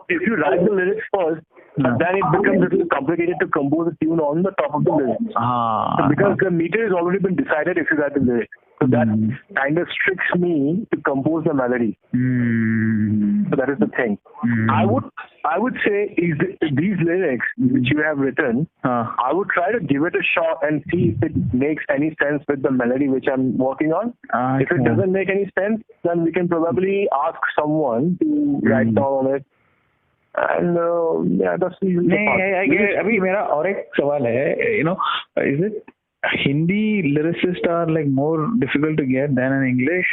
if you write the lyrics first, then it becomes a little complicated to compose a tune on the top of the lyrics. So because the meter has already been decided if you write the lyrics. So that kind of restricts me to compose the melody. So that is the thing. I would say these lyrics which you have written, I would try to give it a shot and see if it makes any sense with the melody which I'm working on. If it doesn't make any sense, then we can probably ask someone to write down on it. And that's the usual part. अभी मेरा और एक सवाल है, is it Hindi lyricists are like more difficult to get than in English,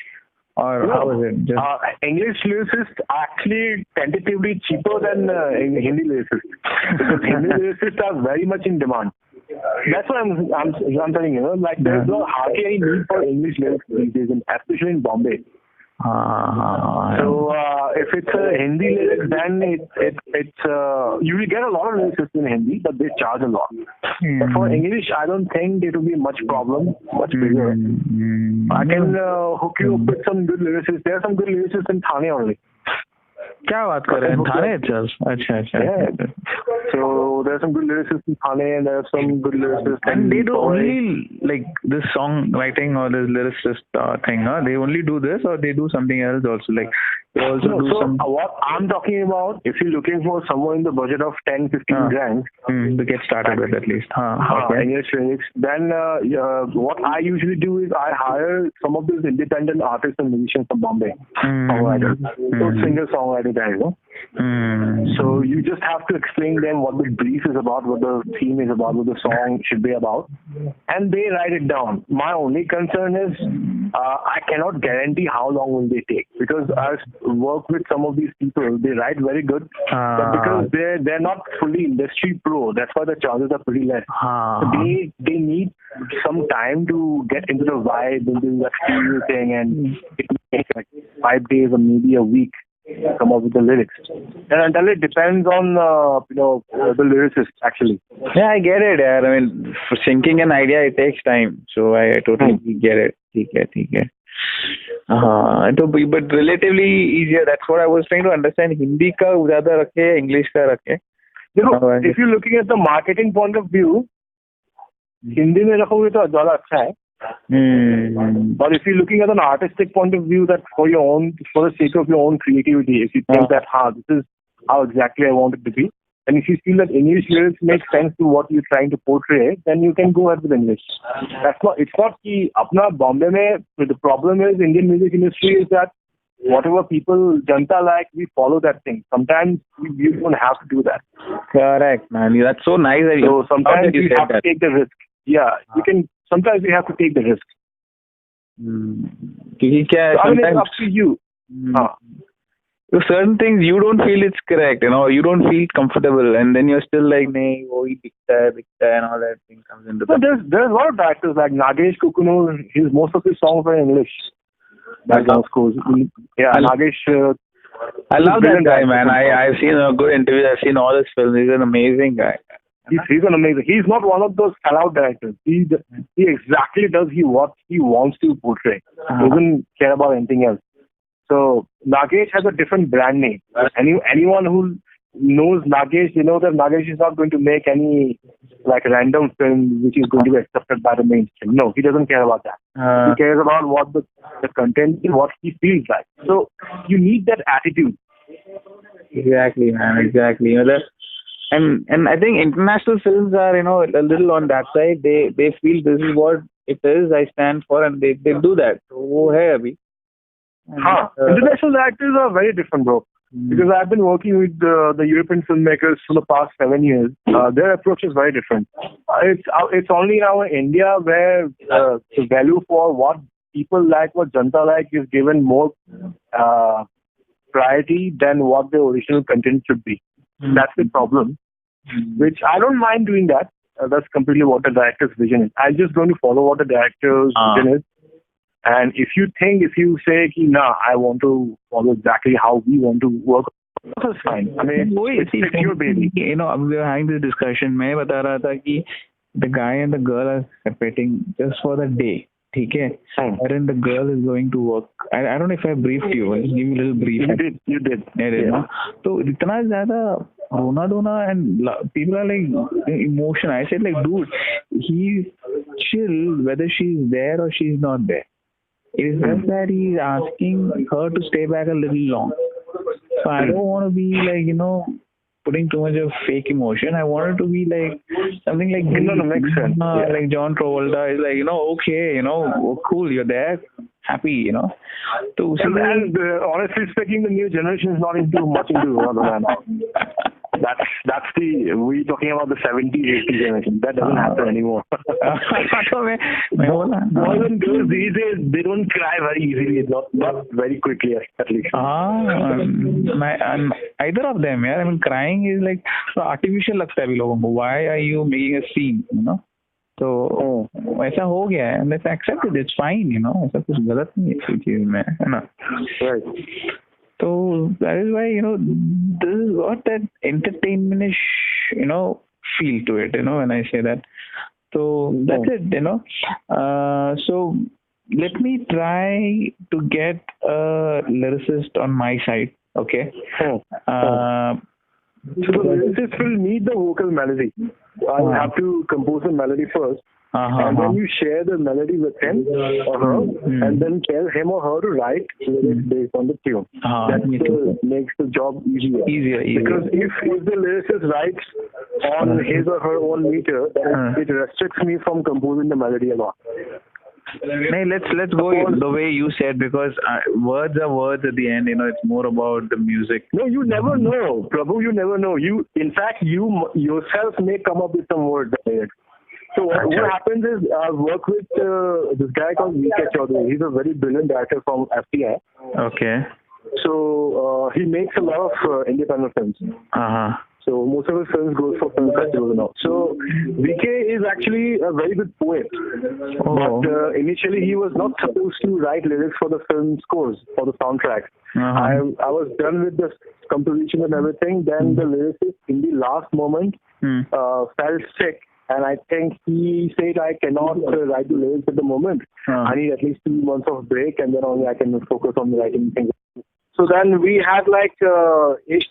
or how is it? English lyricists are actually tentatively cheaper than Hindi lyricists. Because Hindi lyricists are very much in demand. That's what I'm telling you. Like there's hardly any need for English lyrics these days, especially in Bombay. So if it's a Hindi lyric, then it's you will get a lot of lyricists in Hindi, but they charge a lot. But for English, I don't think it will be much problem, much bigger. I can hook you up with some good lyricists. There are some good lyricists in Thane only. क्या बात कर रहे हैं थाने itself? अच्छा. So there are some good lyricists in Thane, and there are some good lyricists. And they do only like this song writing or this lyricist thing, they only do this, or they do something else also, like they also do some. What I'm talking about, if you're looking for someone in the budget of 10-15 grand to get started with at least, English lyrics, then what I usually do is I hire some of these independent artists and musicians from Bombay, songwriters, singer-songwriter guys. So you just have to explain them what the brief is about, what the theme is about, what the song should be about, and they write it down. My only concern is I cannot guarantee how long will they take, because I work with some of these people. They write very good, but because they're not fully industry pro, that's why the chances are pretty less. So they need some time to get into the vibe, into the studio thing, and it takes like 5 days or maybe a week to come up with the lyrics. And until it depends on the lyricist actually. Yeah, I get it. I mean, for syncing an idea, it takes time. So I totally get it. ठीक है. But relatively easier. That's what I was trying to understand. Hindi का ज़्यादा रखे, English का रखे. If you're looking at the marketing point of view, Hindi में रखोगे तो ज़्यादा अच्छा है. But if you're looking at an artistic point of view, that for the sake of your own creativity, if you think that this is how exactly I want it to be, and if you feel that English lyrics make sense to what you're trying to portray, then you can go ahead with English. It's not कि अपना Bombay में the problem is Indian music industry is that whatever people Janta like, we follow that thing. Sometimes you don't have to do that. Correct, man. That's so nice. So sometimes you have to take the risk. Yeah, you can. Sometimes you have to take the risk. I mean, it's up to you. So certain things you don't feel it's correct, you don't feel comfortable, and then you're still like, nahi, wohi dikhta hai, and all that thing comes into play. There's a lot of directors like Nagesh Kukunu. Most of his songs are in English. Background scores. Yeah, Nagesh. I love that guy, man. I've seen a good interview. I've seen all his films. He's an amazing guy. He's an amazing. He's not one of those sellout directors. He exactly does what he wants to portray. He doesn't care about anything else. So Nagesh has a different brand name. Anyone who knows Nagesh, that Nagesh is not going to make any like random film which is going to be accepted by the mainstream. No, he doesn't care about that. He cares about what the content is, what he feels like. So you need that attitude. Exactly, man. Exactly. And I think international films are, a little on that side. They feel this is what it is, I stand for, and they do that. So, hey, Abhi. International actors are very different, bro. Because I've been working with the European filmmakers for the past 7 years. Their approach is very different. It's only now in India where the value for what people like, what Janta like, is given more priority than what the original content should be. That's the problem. Which I don't mind doing that. That's completely what the director's vision is. I'm just going to follow what the director's vision is. And if you say, I want to follow exactly how we want to work, that's fine. I mean, it's your baby. We were having this discussion. मैं बता रहा था कि the guy and the girl are separating just for the day. ठीक है, wherein the girl is going to work. I don't know if I briefed you. Just give me a little brief. You did. Yeah. तो इतना ज़्यादा रोना धोना and people are like emotion. I said like, dude, he's chill whether she's there or she's not there. It is just that he's asking her to stay back a little long. So I don't want to be like, putting too much of fake emotion. I want it to be like something like makes sense. Like John Travolta is like, okay, cool, you're there, happy, So and honestly speaking, the new generation is not much into romance. That's we talking about the 70s, 80s generation. That doesn't happen anymore. More than girls these days, they don't cry very easily, not very quickly at least. Either of them, yeah. I mean, crying is like artificial लगता है अभी लोगों को. Why are you making a scene, तो ऐसा हो गया है, and let's accept it. It's fine, ऐसा कुछ गलत नहीं है इस चीज में, है ना? Right. So that is why, this is got that entertainment-ish, feel to it, when I say that. So that's it, So let me try to get a lyricist on my side, okay? So the lyricist will need the vocal melody. I'll have to compose a melody first. And then you share the melody with him or her, and then tell him or her to write lyrics based on the tune. That makes the job easier. Because if the lyricist writes on his or her own meter, then it restricts me from composing the melody a lot. No, let's go the way you said, because words are words at the end. It's more about the music. No, you never know, Prabhu. You never know. In fact, you yourself may come up with some words. So what happens is I work with this guy called V.K. Chaudhary. He's a very brilliant director from FTI. Okay. So he makes a lot of independent films. So most of his films goes for film festivals now. So V.K. is actually a very good poet. But initially he was not supposed to write lyrics for the film scores, for the soundtrack. I was done with the composition and everything. Then the lyricist in the last moment fell sick. And I think he said, I cannot write the lyrics at the moment. I need at least 2 months of break, and then only I can focus on writing things. So then we had like 10 days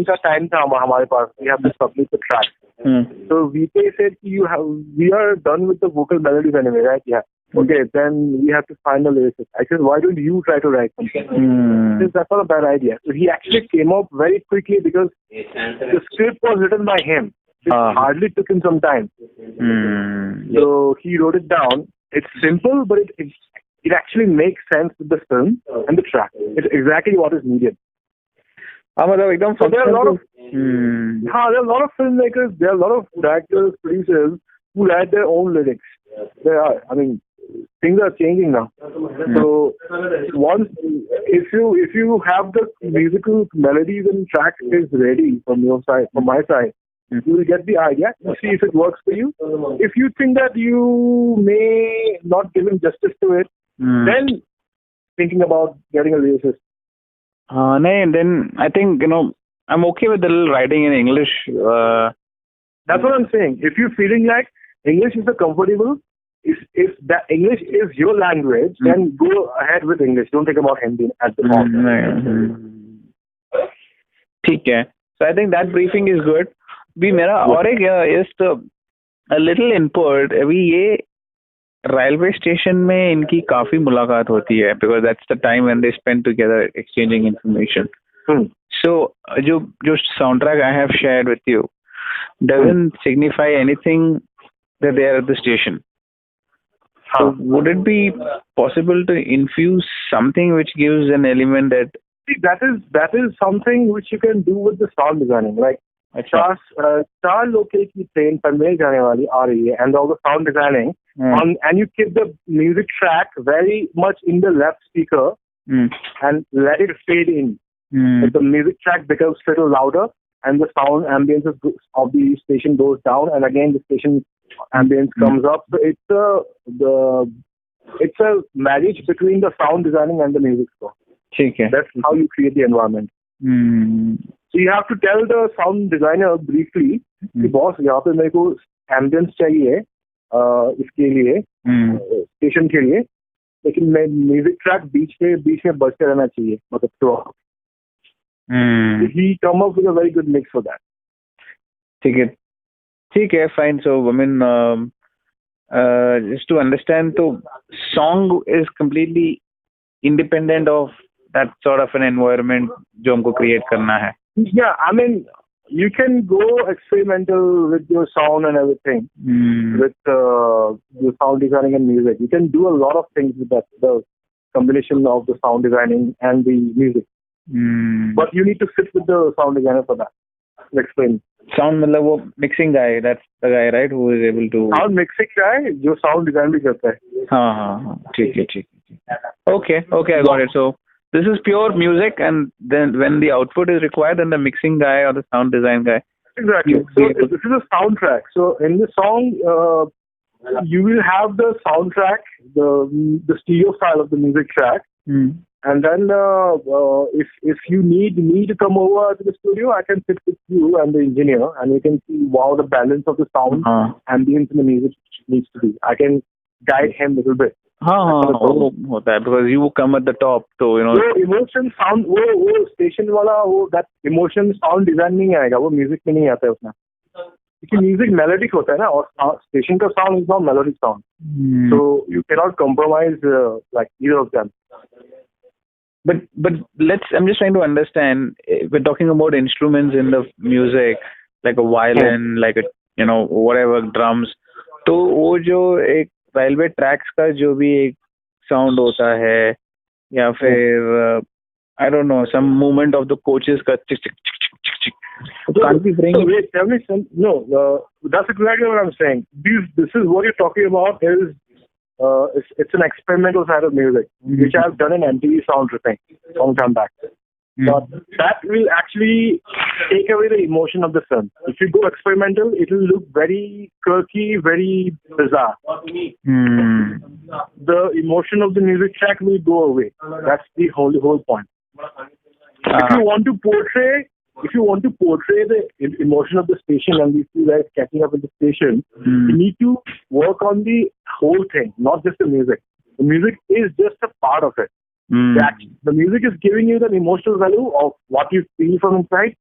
का time था हमारे पास. We have to submit the track. So VK said, we are done with the vocal melodies anyway, right? Yeah. Okay, then we have to find a lyricist. I said, why don't you try to write something? He says, that's not a bad idea. So he actually came up very quickly because the script was written by him. It hardly took him some time. So he wrote it down. It's simple, but it actually makes sense with the film and the track. It's exactly what is needed. So there are a lot of filmmakers, there are a lot of directors, producers who write their own lyrics. Things are changing now. So once, if you have the musical melodies and track is ready from your side, from my side, you will get the idea, see if it works for you. If you think that you may not give justice to it, then thinking about getting a lyricist. Then I think, I'm okay with the little writing in English. That's what I'm saying. If you're feeling like English is comfortable, if that English is your language, then go ahead with English. Don't think about Hindi at the moment. Okay. So I think that briefing is good. भी मेरा और एक just a little input. अभी ये railway station में इनकी काफी मुलाकात होती है, because that's the time when they spend together exchanging information. So जो soundtrack I have shared with you doesn't signify anything that they are at the station. So would it be possible to infuse something which gives an element that? See, that is something which you can do with the sound designing. Like चार local की train Panvel जाने वाली आ रही है, and all the sound designing and you keep the music track very much in the left speaker and let it fade in. The music track becomes a little louder and the sound ambience of the station goes down, and again the station ambience comes up. So it's a marriage between the sound designing and the music score. That's how you create the environment. So you have to tell the sound designer briefly, कि boss यहाँ पे मेरे को ambience चाहिए, इसके लिए station के लिए, लेकिन म्यूजिक ट्रैक बीच में बजते रहना चाहिए, मतलब through he come up with a very good mix for that. ठीक है, fine. So I mean, just to understand, so song is completely independent of that sort of an environment जो हमको create करना है. Yeah, I mean, you can go experimental with your sound and everything, with your sound designing and music. You can do a lot of things with that, the combination of the sound designing and the music. But you need to sit with the sound designer for that. Explain. Sound मतलब वो mixing guy, that's the guy, right, who is able to. Sound mixing guy जो sound design भी करता है. हाँ, ठीक है. Okay, I got it. So this is pure music, and then when the output is required, then the mixing guy or the sound design guy. Exactly. So this is a soundtrack. So in the song, you will have the soundtrack, the stereo file of the music track, and then if you need me to come over to the studio, I can sit with you and the engineer, and we can see how the balance of the sound, ambience in the music needs to be. I can guide him a little bit. वो होता है because you come at the top, so you know. वो emotion sound वो station वाला वो that emotion sound design नहीं आएगा, वो music में नहीं आता है उसमें, क्योंकि music melodic होता है ना, और station का sound is not melodic sound, so you cannot compromise like either of them. But I'm just trying to understand. We're talking about instruments in the music, like a violin, like a whatever drums. तो वो जो एक railway tracks का जो भी एक sound होता है, या फिर I don't know, some movement of the coaches का चिक चिक चिक चिक चिक. Can't be bringing. Wait, tell me some. No, that's exactly what I'm saying. This is what you're talking about. It's an experimental side of music, which I've done in MTV Sound Tripping a long time back. But that will actually take away the emotion of the film. If you go experimental, it will look very quirky, very bizarre. The emotion of the music track will go away. That's the whole point. If you want to portray the emotion of the station and these two guys catching up in the station, you need to work on the whole thing, not just the music. The music is just a part of it. The music is giving you the emotional value of what you feel from inside,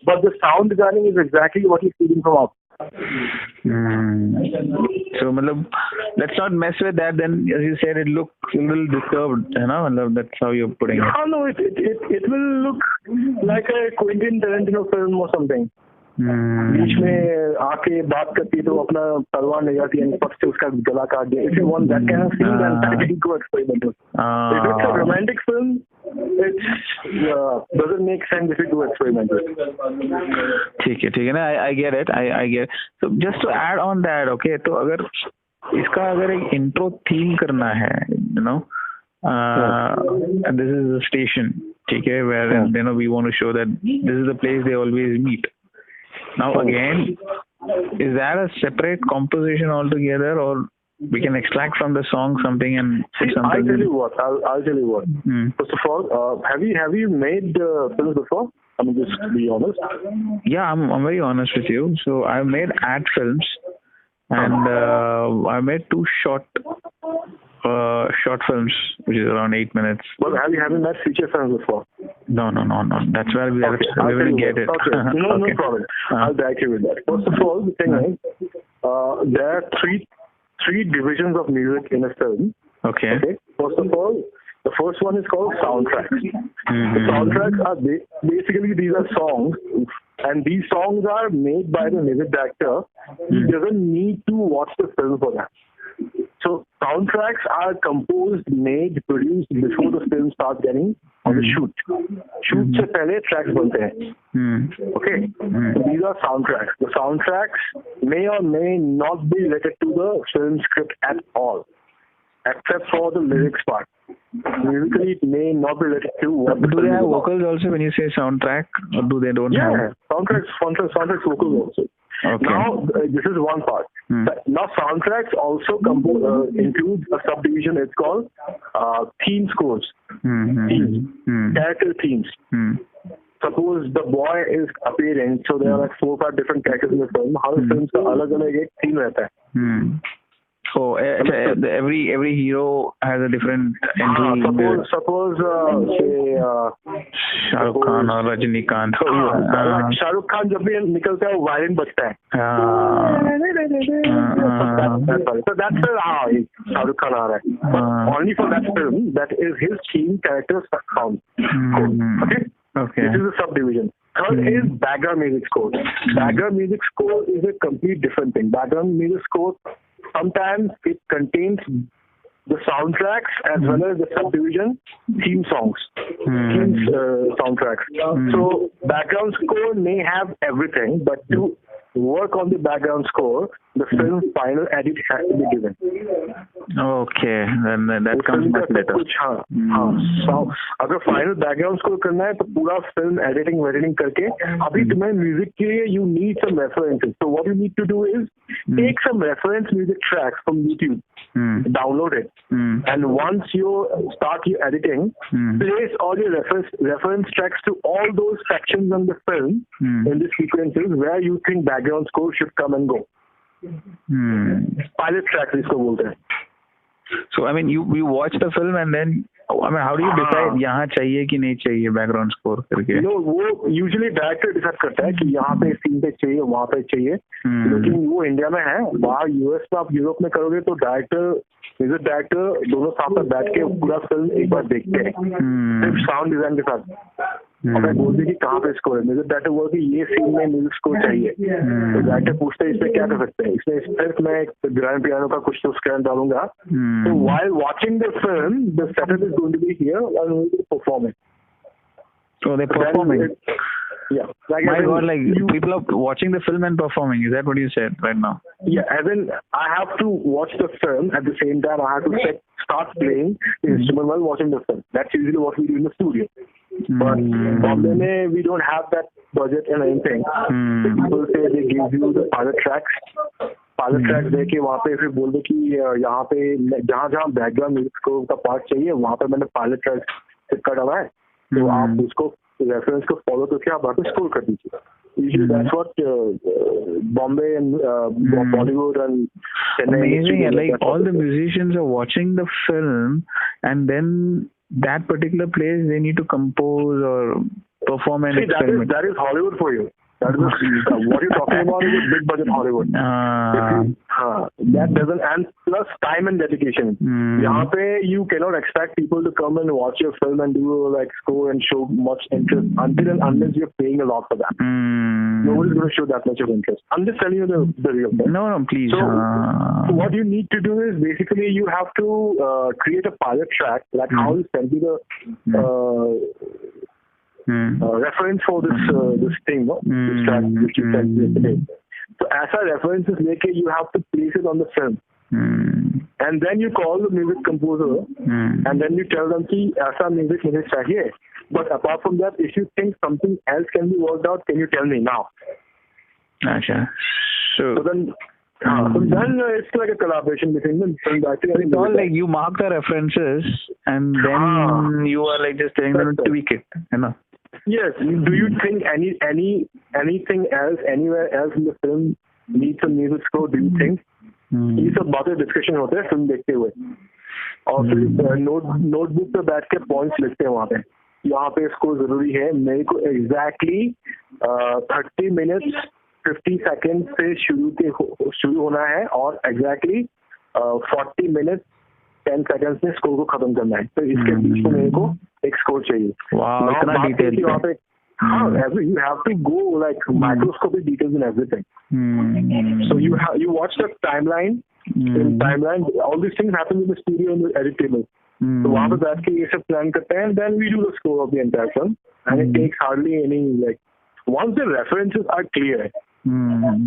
but the sound designing is exactly what you're feeling from outside. So, let's not mess with that. Then, as you said, it looks a little disturbed. That's how you're putting it. No, it will look like a Quentin Tarantino film or something. बीच में आके बात करती है तो अपना तलवार ले जाती है, पक्ष से उसका गला काट दिया. If you want that kind of scene, then that can go experimental. If it's a romantic film, it doesn't make sense if you do experimental. ठीक है ना, I get it. I get it. So just to add on that, okay, तो अगर एक intro theme करना है, and this is a station, ठीक है, where we want to show that this is the place they always meet. Now again, is that a separate composition altogether, or we can extract from the song something and put something? I'll tell you what. First of all, have you made films before? I mean, just to be honest. Yeah, I'm very honest with you. So I've made ad films, and I made 2 short films, which is around 8 minutes. Well, have you made feature films before? No. That's where we will get it. Okay. No problem. I'll back you with that. First of all, the thing is, there are three divisions of music in a film. Okay. First of all, the first one is called soundtracks. The soundtracks are basically, these are songs, and these songs are made by the music director. He doesn't need to watch the film for that. So soundtracks are composed, made, produced before the film starts getting on the shoot. Shoot से पहले tracks बनते हैं. Okay. So these are soundtracks. The soundtracks may or may not be related to the film script at all, except for the lyrics part. Musically, it may not be related to what. Do they have vocals also when you say soundtrack, or do they don't have? Yeah, soundtracks vocals also. Okay. Now, this is one part. Now, soundtracks also include a subdivision. It's called theme scores. Themes. Character themes. Suppose the boy is appearing, so there are like 4 or 5 different characters in the film. How the films का अलग-अलग एक theme रहता है. Oh, every hero has a different entry. Suppose say Shahrukh Khan or Rajinikanth. Shahrukh Khan जब भी निकलता है वो वायलिन बजता है. So that's how Shahrukh Khan आ रहा है. But only for that film, that is his theme character sound. Okay. This is a subdivision. Third is background music score. Background music score is a complete different thing. Background music score, sometimes it contains the soundtracks as well as the subdivision theme songs, soundtracks. So background score may have everything, but to work on the background score, the film's final edit has to be given. Okay, then that comes much better. So अगर final background score करना है तो पूरा film editing करके अभी तुम्हें music के लिए you need some references. So what you need to do is take some reference music tracks from YouTube, download it, and once you start your editing, place all your reference tracks to all those sections on the film in the sequences where you think background score should come and go. Pilot tracks इसको बोलते हैं. So I mean you watch the film and then I mean how do you decide यहाँ चाहिए कि नहीं चाहिए background score करके? No, वो usually director decide करता है कि यहाँ पे scene पे चाहिए वहाँ पे चाहिए. लेकिन वो इंडिया में है, वहाँ यूएस में आप यूरोप में करोगे तो म्यूजिक डायरेक्टर दोनों साथ में बैठ के पूरा फिल्म एक बार देखते हैं सिर्फ साउंड डिजाइन के साथ. और बोलते कि कहाँ पे स्कोर है, म्यूजिक डायरेक्टर बोलते ये सीन में म्यूजिक स्कोर चाहिए तो डायरेक्टर पूछते हैं इसमें क्या कर सकते हैं, इसमें सिर्फ मैं एक ग्रैंड पियानो का कुछ तो स्क्रैच डालूंगा. तो while watching the film, the setup is going to be here and we will perform it. So they're performing. Yeah. Like My God, like people are watching the film and performing. Is that what you said right now? Yeah, as in I have to watch the film at the same time. I have to start playing the instrument while watching the film. That's usually what we do in the studio. But Bombay mein, we don't have that budget and anything. People say they give you the pilot tracks. Pilot tracks देके वहाँ पे फिर बोल दो कि यहाँ पे जहाँ बैकग्राउंड म्यूजिक स्कोर का पार्ट चाहिए वहाँ पे मैंने पायलट ट्रैक चिपका डाला है तो आप उसको रेफरेंस को फॉलो करके आप वहाँ पे स्कोर कर दीजिए. Usually that's what Bombay and Bollywood and Chennai. Amazing, like all the musicians are watching the film and then that particular place they need to compose or perform and experiment. That is Hollywood for you. That is what you're talking about is a big budget Hollywood. That doesn't, and plus time and dedication. यहाँ पे you cannot expect people to come and watch your film and do like score and show much interest until and unless you're paying a lot for that. Nobody's going to show that much of interest. I'm just telling you the real thing. No, please. So what you need to do is basically you have to create a pilot track, like how you send me the reference for this thing, no? This track which you sent me today. So ऐसा references लेके you have to place it on the film. And then you call the music composer and then you tell them कि ऐसा music मुझे चाहिए. But apart from that, if you think something else can be worked out, can you tell me now? Gotcha. So then it's like a collaboration between the film director and it's all like you mark the references and then you are like just telling them to tweak it, you know? Yes. Do you think anything else, anywhere else in the film needs a music score? Do you think? ये सब बातें discussion होते हैं film देखते हुए और फिर notebook पे बैठ के पॉइंट्स लिखते हैं वहाँ पे यहाँ पे इसको जरूरी है मेरे को एग्जैक्टली 30 मिनट्स 50 सेकेंड से शुरू होना है और एग्जैक्टली 40 मिनट 10 सेकेंड में स्कोर को खत्म करना है तो इसके बीच में मेरे को एक स्कोर चाहिए. इतना डिटेल वहाँ पे you have to go like microscopic details in everything. So you watch the timeline. In timeline, all these things happen in the studio and the edit table. So वहाँ पे बैठ के ये सब plan करते हैं and then we do the score of the entire film and it takes hardly any like once the references are clear.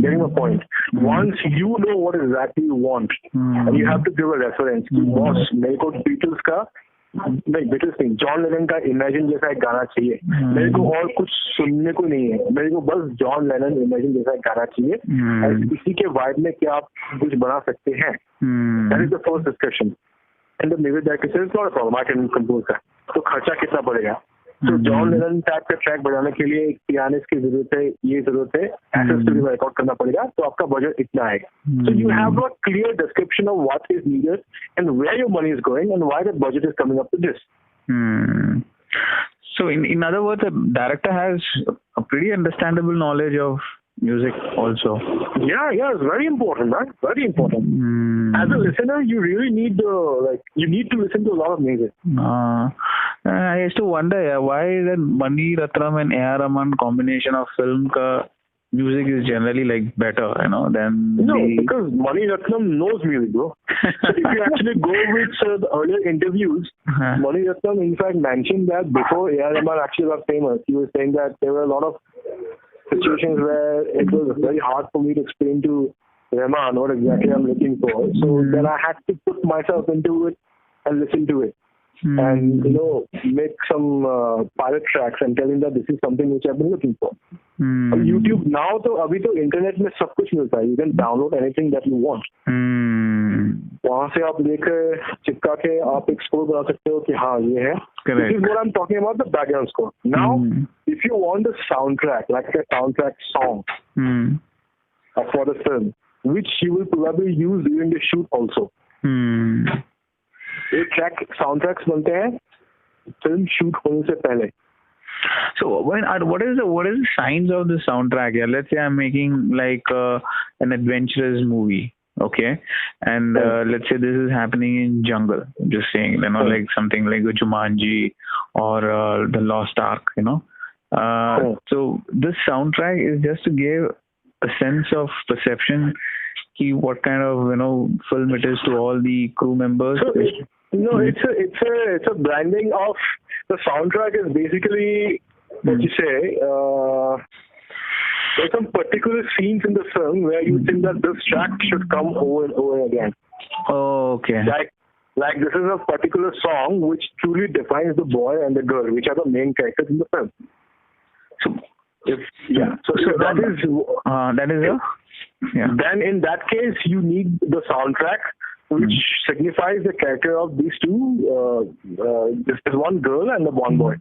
Getting a point. Once you know what exactly you want and you have to give a reference. Boss, मेरे को Beatles का नहीं Beatles नहीं John Lennon का imagine जैसा एक गाना चाहिए मेरे को और कुछ सुनने को नहीं है मेरे को बस जॉन लेनन इमेजिन जैसा एक गाना चाहिए और इसी के वाइब में क्या आप कुछ बना सकते हैं. That is the first discussion and the music director says not a problem I can compose that. तो खर्चा कितना पड़ेगा तो जॉन लेनन टाइप का ट्रैक बनाने के लिए एक पियानिस्ट की जरूरत है, ये जरूरत है, ऐसे स्टूडियो में रिकॉर्ड करना पड़ेगा, तो आपका बजट इतना आएगा. So you have a clear description of what is needed and where your money is going and why the budget is coming up to this. So in other words, a director has a pretty understandable knowledge of music also. Yeah, it's very important, man. Very important. As a listener, you really need you need to listen to a lot of music. I used to wonder, why that Mani Ratnam and A.R. Rahman combination of film ka music is generally like better, than because Mani Ratnam knows music, bro. So if you actually go with the earlier interviews, Mani Ratnam in fact mentioned that before A.R. Rahman actually got famous, he was saying that there were a lot of situations where it was very hard for me to explain to Rahman what exactly I'm looking for. So then I had to put myself into it and listen to it. And make some pilot tracks and tell him that this is something which I've been looking for. On YouTube now, तो अभी तो internet में सब कुछ मिलता है. You can download anything that you want. वहाँ से आप लेकर चिपका के आप एक स्कोर बना सकते हो कि हाँ ये है. This is what I'm talking about, the background score. Now, if you want a soundtrack, like a soundtrack song for the film, which you will probably use during the shoot also. एक track soundtracks बनते हैं film shoot होने से पहले. So what is the signs of the soundtrack? Yeah, let's say I'm making like an adventurous movie, okay, and let's say this is happening in jungle. Just saying, like something like Jumanji or the Lost Ark, So this soundtrack is just to give a sense of perception, what kind of film it is to all the crew members. No, it's a branding of the soundtrack is basically what you say. There's some particular scenes in the film where you think that this track should come over and over again. Oh, okay. Like this is a particular song which truly defines the boy and the girl, which are the main characters in the film. So that is. Then in that case, you need the soundtrack, which signifies the character of these two. This is one girl and the one boy.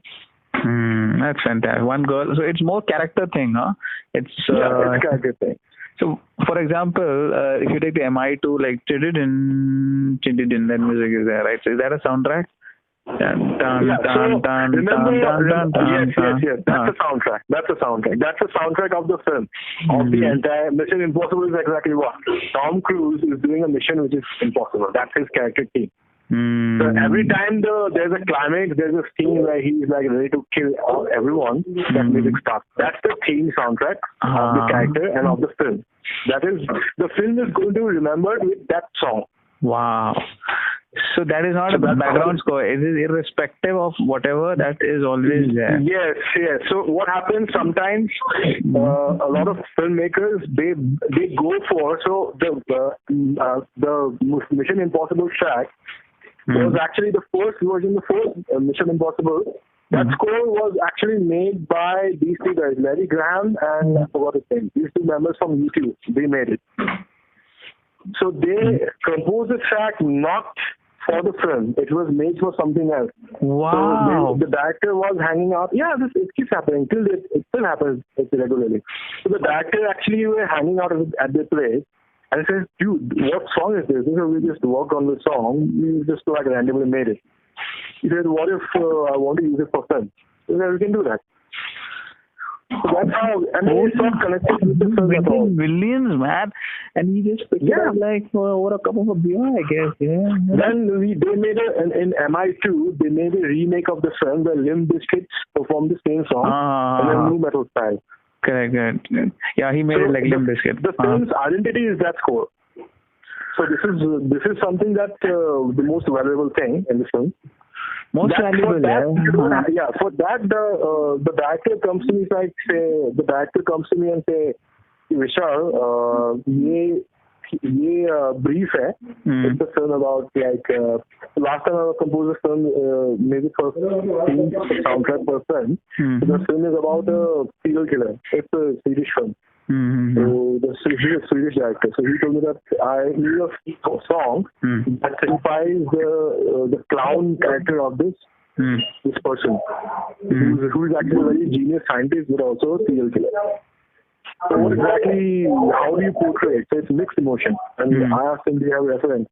That's fantastic. One girl. So it's more character thing, huh? It's character thing. So, for example, if you take the MI2, like Tididin, that music is there, right? So is that a soundtrack? Yes. That's the soundtrack. That's the soundtrack of the film. Of the entire Mission Impossible is exactly what Tom Cruise is doing a mission which is impossible. That's his character theme. So every time there's a climax, there's a scene where he's like ready to kill everyone, that music starts. That's the theme soundtrack of the character and of the film. That is, the film is going to be remembered with that song. Wow. So that is not a background score. It is irrespective of whatever that is always there. Yes. So what happens sometimes, a lot of filmmakers, they go for, so the Mission Impossible track was actually the first version, the first Mission Impossible. That score was actually made by these two guys, Larry Graham and I forgot his name. These two members from YouTube, they made it. So they composed the track not for the film. It was made for something else. Wow. So the director was hanging out. Yeah, it keeps happening. It still happens regularly. So the director actually were hanging out at the place. And he says, dude, what song is this? So we just worked on the song. We just like randomly made it. He said, what if I want to use it for film? He said, we can do that. So that's how, and it's not connected with the film at all. Millions, man. And he just picked it up like over a cup of a beer, I guess. Yeah. Then they made in MI2, they made a remake of the film where Limp Bizkit performed the same song in a new metal style. Correct. Yeah, he made it like Limp Bizkit. The film's identity is that score. So this is something that the most valuable thing in the film. Most valuable, For that, the director comes to me and say, Vishal, ये brief है. It's a film about last time I composed a film, maybe for soundtrack for a film. The film is about a serial killer. It's a Swedish film. So he's a Swedish director. So he told me that I need a song that signifies the clown character of this this person, who is actually a very genius scientist, but also a serial killer. So what exactly, how do you portray it? So it's mixed emotion. And I asked him, do you have a reference?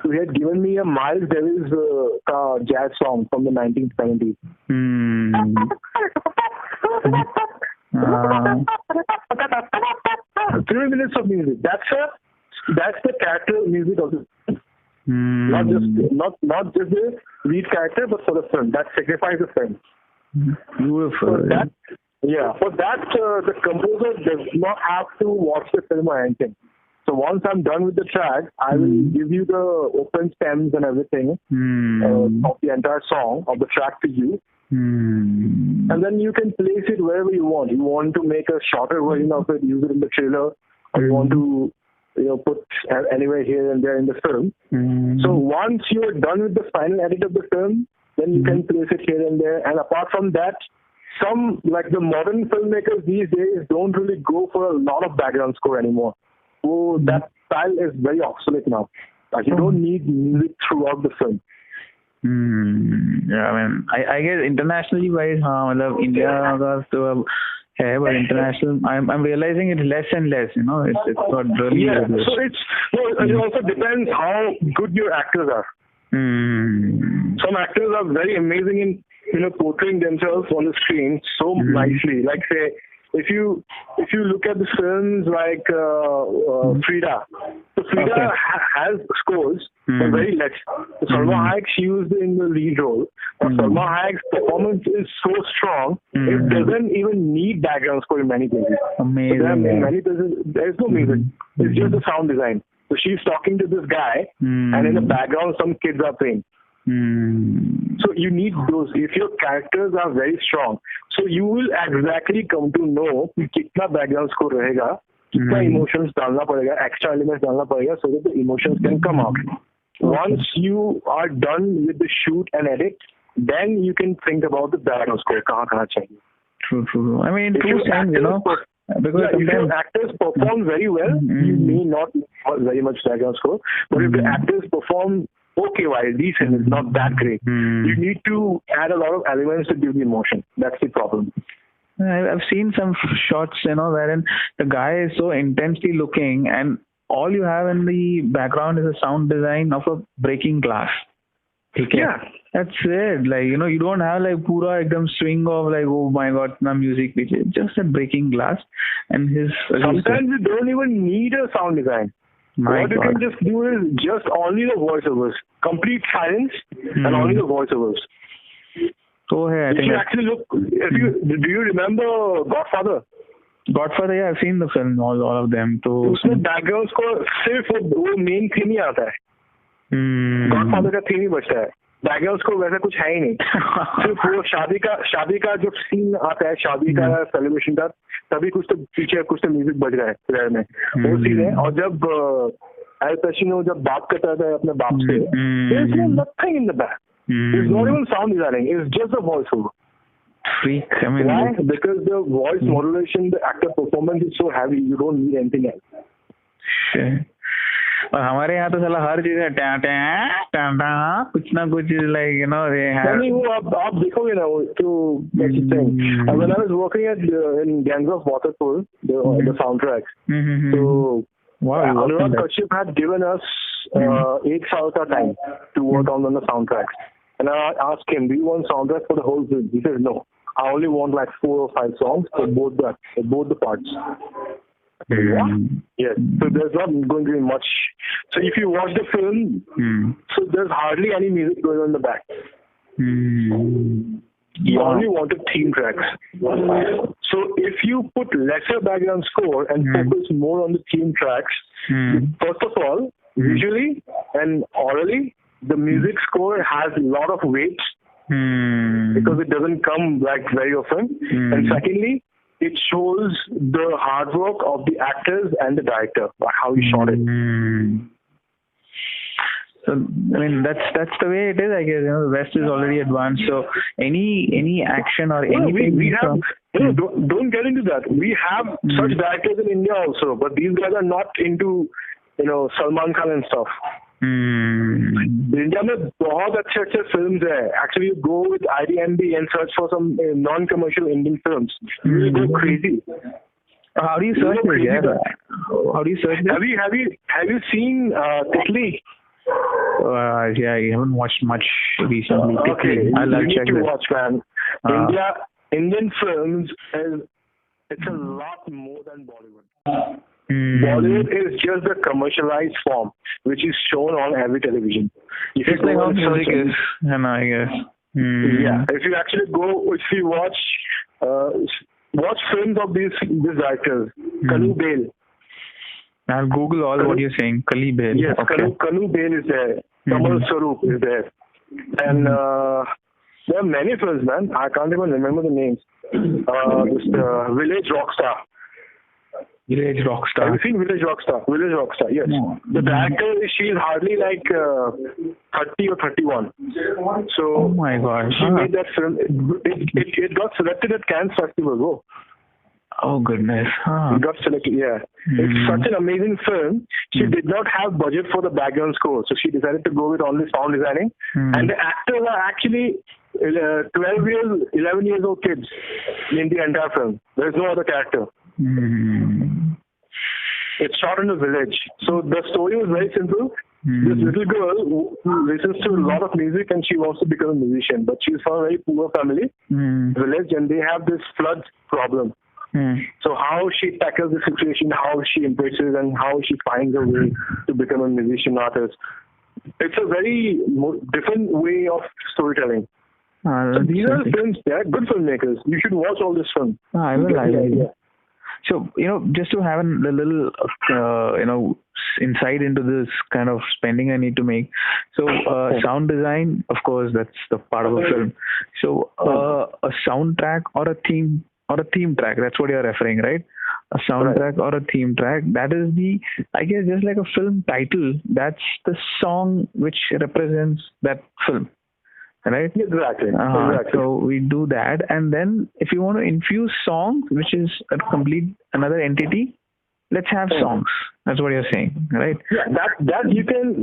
So he had given me a Miles Davis jazz song from the 1970s. 3 minutes of music. That's the character music of the not just the lead character, but for the film. That signifies the film. Beautiful. For that, the composer does not have to watch the film or anything. So once I'm done with the track, I will give you the open stems and everything of the entire song, of the track to you. And then you can place it wherever you want. You want to make a shorter version of it, use it in the trailer, or you want to put anywhere here and there in the film. So once you're done with the final edit of the film, then you can place it here and there. And apart from that, some, like the modern filmmakers these days, don't really go for a lot of background score anymore. So that style is very obsolete now. You don't need music throughout the film. Yeah, I mean, I guess internationally wise, India का तो है, but international, I'm realizing it's less and less. It's not really. Yeah, so it also depends how good your actors are. Some actors are very amazing in portraying themselves on the screen so nicely. Like say, if you look at the films like Frida, so Frida has scores, but very less. So Salma Hayek, she used in the lead role. Salma Hayek's performance is so strong, it doesn't even need background score in many places. Amazing. So in many places, there's no music. It's just the sound design. So she's talking to this guy, and in the background, some kids are playing. So you need those. If your characters are very strong, so you will exactly come to know कितना background score रहेगा, कितना emotions डालना पड़ेगा, extra elements डालना पड़ेगा, so that the emotions can come out. Once you are done with the shoot and edit, then you can think about the background score. कहाँ चाहिए. True. I mean, true sense, because if your actors perform very well, you may not have very much background score. But if the actors perform okay, while decent, it's not that great. You need to add a lot of elements to give the emotion. That's the problem. I've seen some shots, wherein the guy is so intensely looking, and all you have in the background is a sound design of a breaking glass. Okay? Yeah. That's it. Like, you don't have like pura ekdam swing of like, oh my god, na music. Just a breaking glass. And sometimes you don't even need a sound design. What you can just do is just only the voiceovers. Complete silence and only the voiceovers. So if you actually look, do you remember Godfather? Godfather, yeah, I've seen the film, all of them. So उसमें background score सिर्फ वो main theme ही आता है. Godfather का theme ही बचता है. Background को वैसा कुछ है ही नहीं. सिर्फ वो शादी का जो सीन आता है, शादी का सेलिब्रेशन का, तभी कुछ तो पीछे कुछ तो म्यूजिक बज रहा है ट्रेलर में, वो सीन है. और जब एल पचिनो जब बात करता है अपने बाप से, there's no nothing in the back. There's not even sound designing. It's just a voice over. Freak. I mean, why? Because the voice modulation, the actor performance is so heavy. You don't need anything else. Shit. और हमारे यहाँ तो साला हर चीज है कुछ ना कुछ लाइक नहीं वो आप देखोगे ना तो when I was working at in Gangs of Waterfall, the soundtracks, so Anurag Kashyap had given us 8 hours of time to work on the soundtracks, and I asked him, do you want soundtrack for the whole film? He says no, I only want like 4 or 5 songs for both the parts. Yes. So there's not going to be much. So if you watch the film, so there's hardly any music going on in the back. You only wanted theme tracks. So if you put lesser background score and focus more on the theme tracks, first of all, visually and orally, the music score has a lot of weight because it doesn't come like very often. And secondly, it shows the hard work of the actors and the director, how he shot it. So, I mean, that's the way it is, I guess. The West is already advanced. So, any action or anything. We have, don't get into that. We have such directors in India also, but these guys are not into, Salman Khan and stuff. India में बहुत अच्छे अच्छे films है. Actually, you go with IMDb and search for some non-commercial Indian films. You will go crazy. How do you search it? Yeah. How do you search it? Have you seen Titli? Yeah, I haven't watched much recently. Okay, I'll you need check to that. watch, man. Indian films it's a lot more than Bollywood. Bollywood is just the commercialized form, which is shown on every television. If It's like how music is, I guess. Yeah, if you actually watch films of these directors, Kanu Bale. I'll Google all what you're saying. Kali Bale. Yes, okay. Kanu Bale is there. Kamal Sarup is there. And there are many films, man. I can't even remember the names. Village Rockstar. Village Rockstar. Have you seen Village Rockstar? Village Rockstar, yes. No. The director, she is hardly like 30 or 31. So, oh my God. She made that film. It got selected at Cannes Festival. Whoa. Oh, goodness. It got selected, yeah. It's such an amazing film. She did not have budget for the background score, so she decided to go with only sound designing. And the actors are actually 11 years old kids in the entire film. There is no other character. It's shot in a village. So the story was very simple. This little girl who listens to a lot of music and she wants to become a musician, but she's from a very poor family, village, and they have this flood problem. So how she tackles the situation, how she embraces, and how she finds a way to become a musician artist. It's a very different way of storytelling. So these are films, they're good filmmakers. You should watch all this film. I will. So, just to have a little, insight into this kind of spending I need to make. So, sound design, of course, that's the part of the film. So, a soundtrack or a theme track, that's what you're referring, right? A soundtrack or a theme track, that is I guess, just like a film title, that's the song which represents that film. Right? Exactly. So we do that, and then if you want to infuse songs, which is a complete another entity, let's have songs. That's what you're saying, right? Yeah, that you can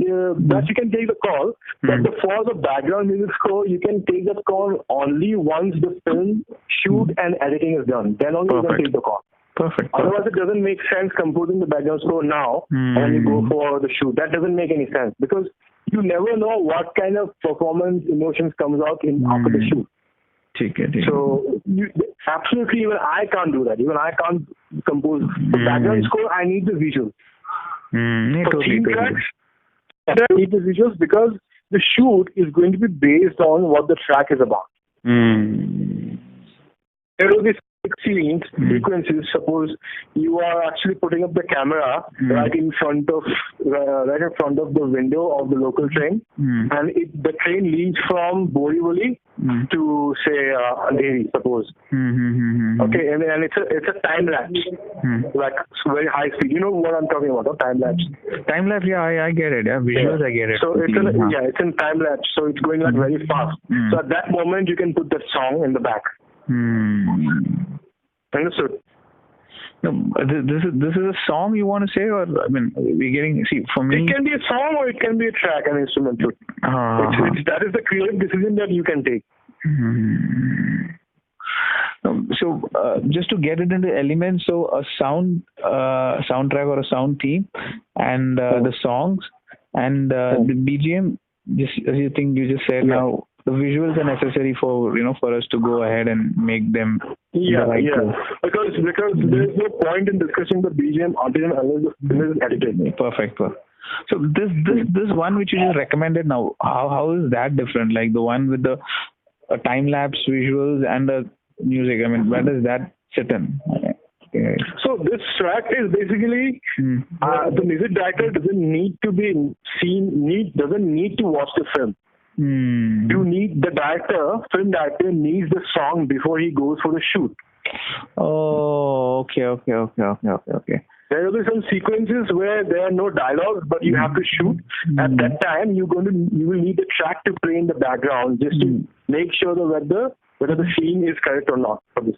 take the call. But for the background music score, you can take the call only once the film shoot and editing is done. Then only you can take the call. Perfect. Otherwise, it doesn't make sense composing the background score now and then you go for the shoot. That doesn't make any sense because you never know what kind of performance emotions comes out after the shoot. So absolutely, even I can't do that. Even I can't compose the background score. I need the visuals. For theme tracks, I need the visuals because the shoot is going to be based on what the track is about. There will be scenes, sequences. Suppose you are actually putting up the camera right in front of the window of the local train, and the train leaves from Borivali to say Andheri, suppose. Okay, and it's a time lapse, like very high speed. You know what I'm talking about? Time lapse. Time lapse, yeah, I get it. Yeah, visuals, I get it. So it's in time lapse. So it's going like very fast. So at that moment, you can put that song in the back. Understood. No, this is a song you want to say, or we're getting. See, for me, it can be a song or it can be a track, an instrumental. That is the creative decision that you can take. So, just to get it into elements, so a soundtrack or a sound theme, and the songs, and the BGM. Just as you just said now. The visuals are necessary for us to go ahead and make them because there is no point in discussing the BGM unless the film is edited. Perfect. So this one which you just recommended now, how is that different? Like the one with the time lapse visuals and the music. Where does that sit in? Okay. So this track is basically the music director doesn't need to be seen. Doesn't need to watch the film. You need film director needs the song before he goes for the shoot. Oh, okay. There will be some sequences where there are no dialogues, but you have to shoot. At that time, you will need the track to play in the background just to make sure whether the scene is correct or not. For this.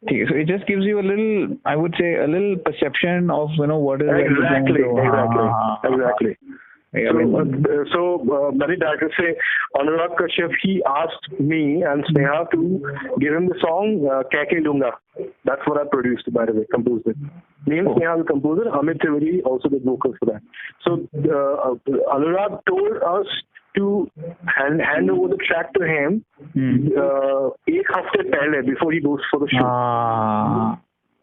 Okay, so it just gives you a little, I would say, a little perception of what is exactly. many directors say Anurag Kashyap, he asked me and Sneha to give him the song Keh Ke Lunga. That's what I produced, by the way, composed it. Me and Sneha will compose it. Amit Tiwari also did vocals for that. So Anurag told us to hand over the track to him एक हफ्ते पहले before he goes for the shoot.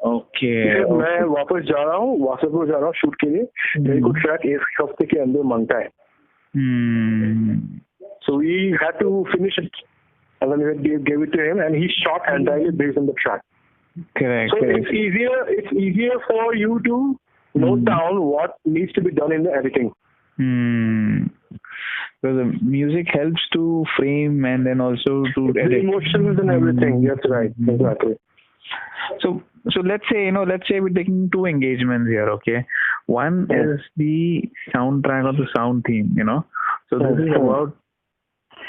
Okay. मैं वापस जा रहा हूँ, वासेपुर जा रहा हूँ शूट के लिए. मेरे को ट्रैक एक हफ्ते के अंदर मांगता है. So we had to finish it, and then we gave it to him, and he shot entirely based on the track. Correct. So it's easier for you to note down what needs to be done in the editing. So the music helps to frame and then also to edit. The emotions and everything. That's right. Exactly. So let's say we're taking two engagements here, okay? One is the soundtrack or the sound theme, So this is about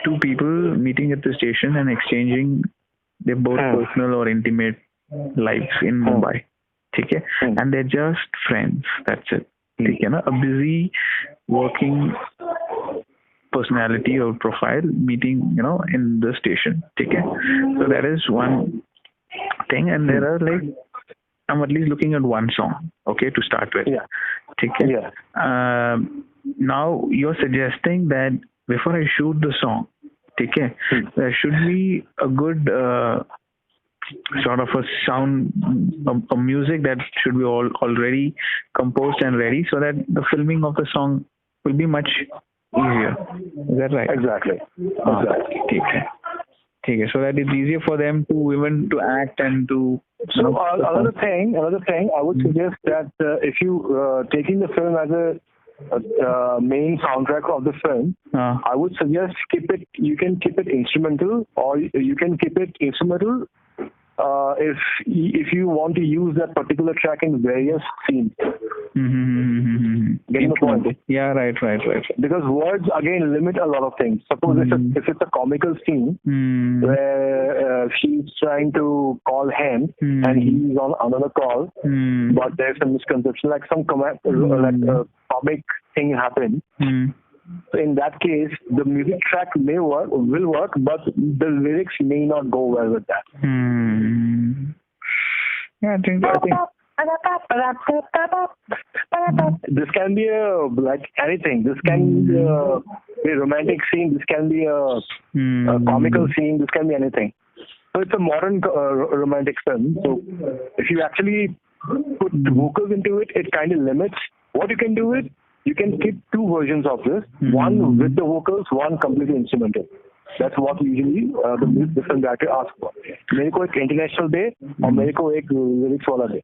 two people meeting at the station and exchanging their both personal or intimate lives in Mumbai. Okay? And they're just friends. That's it. A busy working personality or profile meeting, in the station. Okay? So that is one thing, and there are I'm at least looking at one song, okay, to start with. Yeah. Okay. Yeah. Now you're suggesting that before I shoot the song, okay, there should be a good sort of a sound, a music that should be already composed and ready, so that the filming of the song will be much easier. Is that right? Exactly. Okay, so that it's easier for them to even to act and to. So another thing, I would suggest that if you taking the film as a main soundtrack of the film, I would suggest you can keep it instrumental, or you can keep it instrumental if you want to use that particular track in various scenes. Getting the point? Yeah, right. Because words again limit a lot of things. Suppose if it's a comical scene where she's trying to call him and he's on another call, but there's a misconception, like some comic thing happened. So in that case, the music track will work, but the lyrics may not go well with that. Yeah, I think. This can be anything. This can be a romantic scene. This can be a comical scene. This can be anything. So it's a modern romantic film. So if you actually put vocals into it, it kind of limits. What you can do is you can keep two versions of this. One with the vocals, one completely instrumental. That's what usually the film director asks for. मेरे को एक international day और मेरे को एक lyrics वाला day.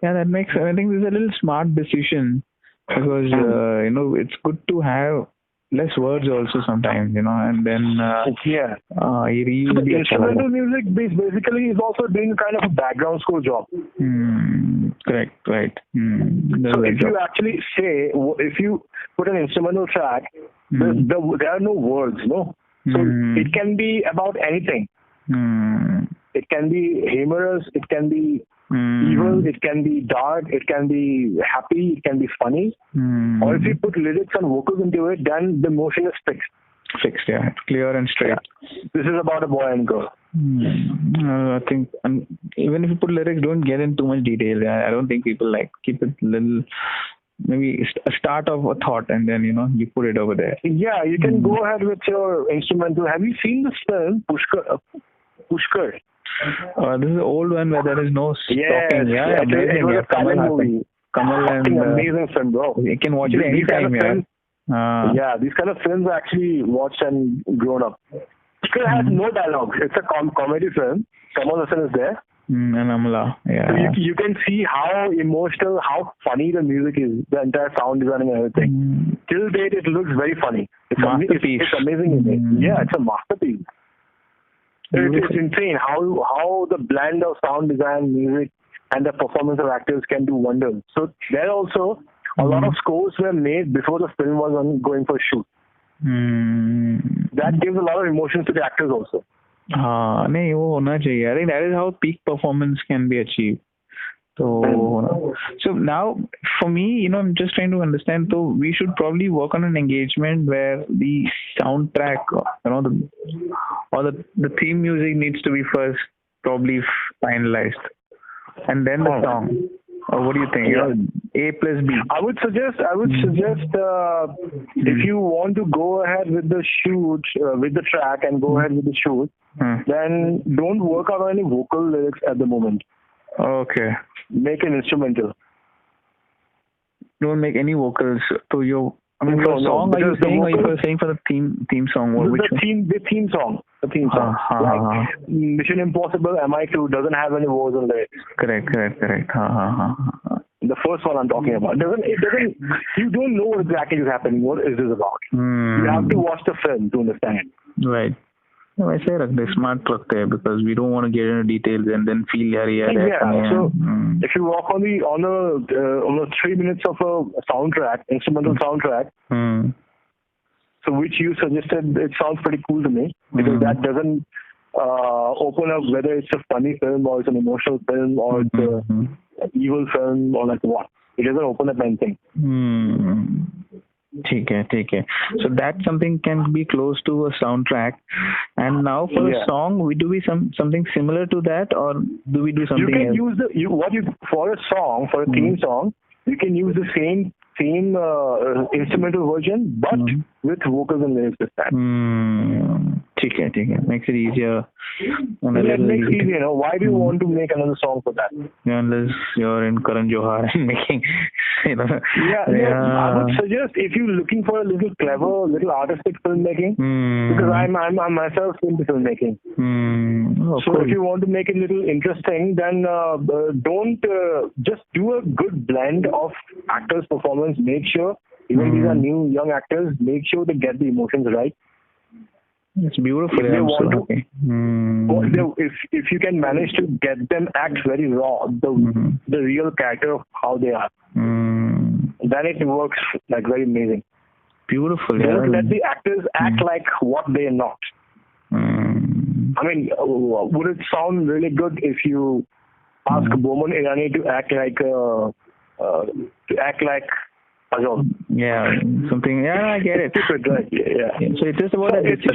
Yeah, that makes. I think this is a little smart decision because it's good to have less words also sometimes, and then So the instrumental music basically is also doing kind of a background score job. Correct, right. So if you actually say, if you put an instrumental track, there are no words, no. So it can be about anything. It can be humorous, it can be evil, it can be dark, it can be happy, it can be funny. Or if you put lyrics and vocals into it, then the motion is fixed. Fixed, yeah. Clear and straight. Yeah. This is about a boy and girl. I think even if you put lyrics, don't get in too much detail. I don't think people keep it little. Maybe a start of a thought and then you put it over there. Yeah, you can go ahead with your instrumental. Have you seen this film Pushkar? This is an old one where there is no stopping. Yeah, amazing. It was a Kamal movie. Kamal and amazing film, bro. You can watch it anytime. Yeah, these kind of films are actually watched and grown up. Pushkar has no dialogue. It's a comedy film. Kamal Hassan is there. And Amla, yeah. So you can see how emotional, how funny the music is, the entire sound design and everything. Till date, it looks very funny. It's amazing. Yeah, it's a masterpiece. It's insane how the blend of sound design, music, and the performance of actors can do wonders. So there also a lot of scores were made before the film was going for shoot. That gives a lot of emotions to the actors also. नहीं वो होना चाहिए. I think that is how peak performance can be achieved. So now, for me, I'm just trying to understand. So we should probably work on an engagement where the soundtrack, or the theme music needs to be first probably finalized, and then the song. Or what do you think? A plus B. I would suggest if you want to go ahead with the shoot with the track and go ahead with the shoot, then don't work on any vocal lyrics at the moment. Okay. Make an instrumental. Don't make any vocals to your. For a song, are you saying, or you were saying for the theme song? The theme song. The theme song. Like Mission Impossible MI2 doesn't have any vocal lyrics. Correct. The first one I'm talking about. It doesn't. You don't know what exactly is happening. What is this about? You have to watch the film to understand. Right. No, I say like the smart clock there because we don't want to get into details and then feel So if you walk on the 3 minutes of a soundtrack, instrumental soundtrack, so which you suggested, it sounds pretty cool to me because that doesn't open up whether it's a funny film or it's an emotional film or it's an evil film or like what. It doesn't open up anything. Take care. So that something can be close to a soundtrack. And now for a song, we do something similar to that, or do we do something You can else? use for a song, for a theme song, you can use the same instrumental version, but with vocals and lyrics this time. Take care. Makes it easier. It makes it easier. Why do you want to make another song for that? Unless you're in Karan Johar and making, I would suggest if you're looking for a little clever, little artistic filmmaking, because I'm myself into filmmaking. So if you want to make it a little interesting, then don't just do a good blend of actors' performance. Make sure, even these are new young actors, make sure they get the emotions right. It's beautiful. If you can manage to get them act very raw, the real character of how they are, then it works like very amazing. Beautiful. Don't let the actors act like what they're not. I mean, would it sound really good if you ask Boman Irani to act like Ajol? Something. I get it. Right. So it's just about it's a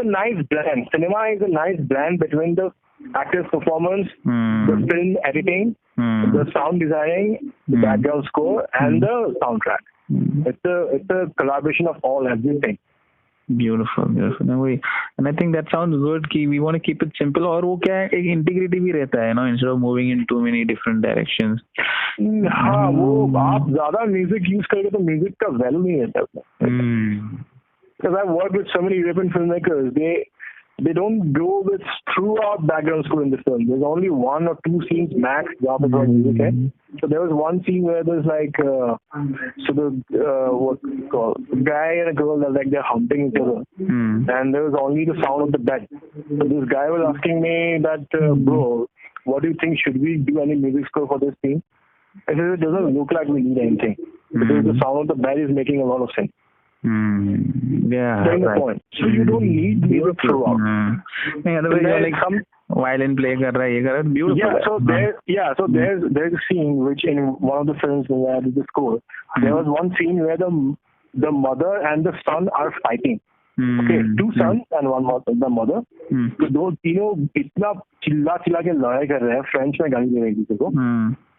nice blend. Cinema is a nice blend between the actor's performance, the film editing, the sound designing, the background score, and the soundtrack. It's a collaboration of everything. Beautiful. And I think that sounds good. We want to keep it simple. और वो क्या है, एक integrity भी रहता है, instead of moving in too many different directions. हाँ, वो आप ज़्यादा music use करेंगे तो music का value नहीं रहता उसमें. Because I've worked with so many European filmmakers, they don't go with throughout background score in the film. There's only one or two scenes max जहाँ पे थोड़ा music है. So there was one scene where there's like guy and a girl that they're humping each other, and there was only the sound of the bed. So this guy was asking me that, bro, what do you think? Should we do any music score for this scene? I said it doesn't look like we need anything because the sound of the bed is making a lot of sense. The point. So you don't need music throughout. Violin play कर रहा है, ये कर रहा है, beautiful. There's a scene which in one of the films where I did the score, there was one scene where the mother and the son are fighting. Okay, two sons and one the mother. तो दो तीनों इतना चिल्ला के लड़ाई कर रहे हैं, फ्रेंच में गाली दे रहे हैं किसी को.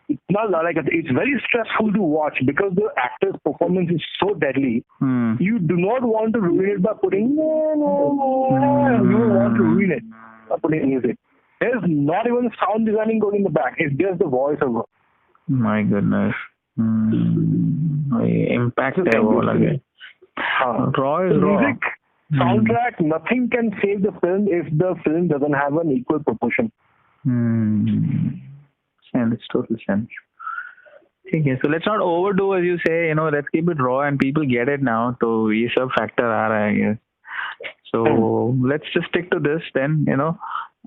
इतना लड़ाई करते. It's very stressful to watch because the actor's performance is so deadly. You do not want to ruin it by putting you don't want to ruin it by putting music. There's not even sound designing going in the back. It's just the voiceover. My goodness. Impact है वो लगे. Raw is raw. Music, soundtrack, nothing can save the film if the film doesn't have an equal proportion. It's total sense. Okay, so let's not overdo, as you say. Let's keep it raw and people get it now. So ये सब factor आ रहा है, I guess. So let's just stick to this then.